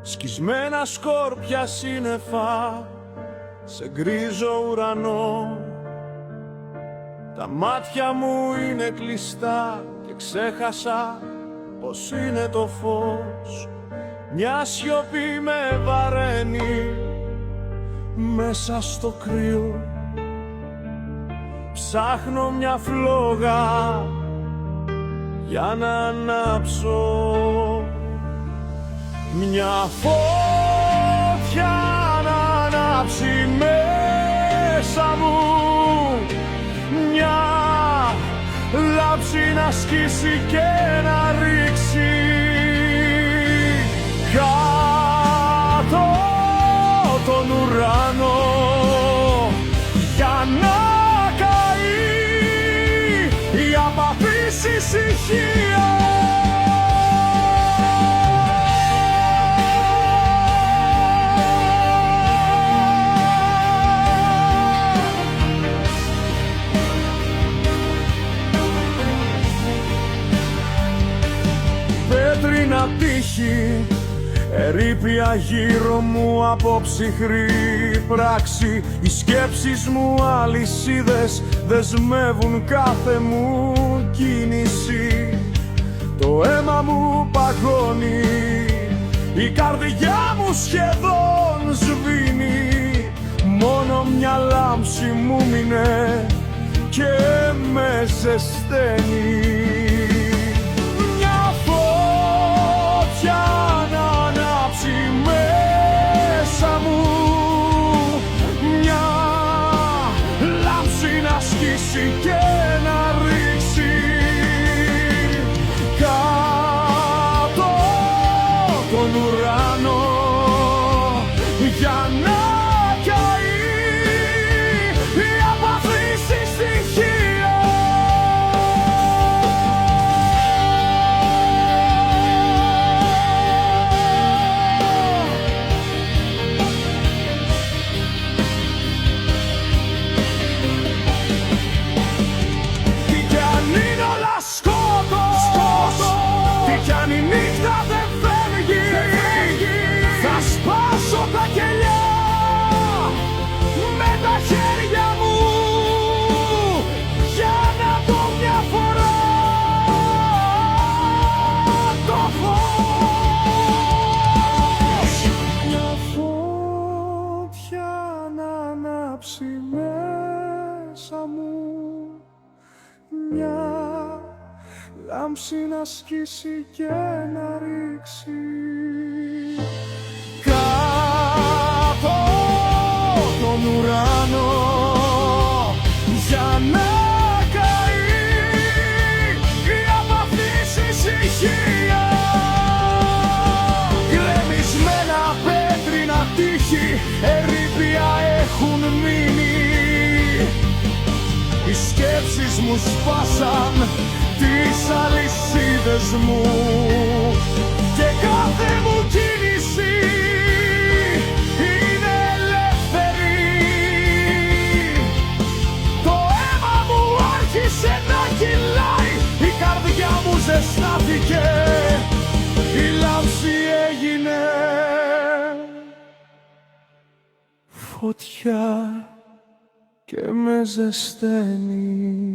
σκισμένα σκόρπια σύννεφα σε γκρίζο ουρανό. Τα μάτια μου είναι κλειστά και ξέχασα πως είναι το φως. Μια σιωπή με βαραίνει μέσα στο κρύο. Ψάχνω μια φλόγα για να ανάψω, μια φωτιά να ανάψει μέσα μου, μια λάμψη να σκίσει και να ρίξει κάτω τον ουρανό, για να καεί η απαθής ησυχία. Πέτρινα τύχη, ερείπια γύρω μου από ψυχρή πράξη. Οι σκέψεις μου αλυσίδες δεσμεύουν κάθε μου κίνηση. Το αίμα μου παγώνει, η καρδιά μου σχεδόν σβήνει. Μόνο μια λάμψη μου μείνε και με ζεσταίνει. Να ανάψει μέσα μου, μια λάμψη να σκίσει και να ρίξει κάτω τον ουρανό, για να καεί η απαθής ησυχία. Κι αν η νύχτα δεν φεύγει, θα σπάσω τα κελιά με τα χέρια μου, για να δω μια φορά το φως. Μια φωτιά να ανάψει μέσα μου, μια λάμψη να σκίσει και να ρίξει κάτω τον ουρανό, για να καεί η απαθής ησυχία. Γκρεμισμένα πέτρινα τείχη, ερείπια έχουν μείνει. Οι σκέψεις μου σπάσαν τις αλυσίδες μου και κάθε μου κίνηση είναι ελεύθερη. Το αίμα μου άρχισε να κυλάει, η καρδιά μου ζεστάθηκε, η λάμψη έγινε φωτιά και με ζεσταίνει.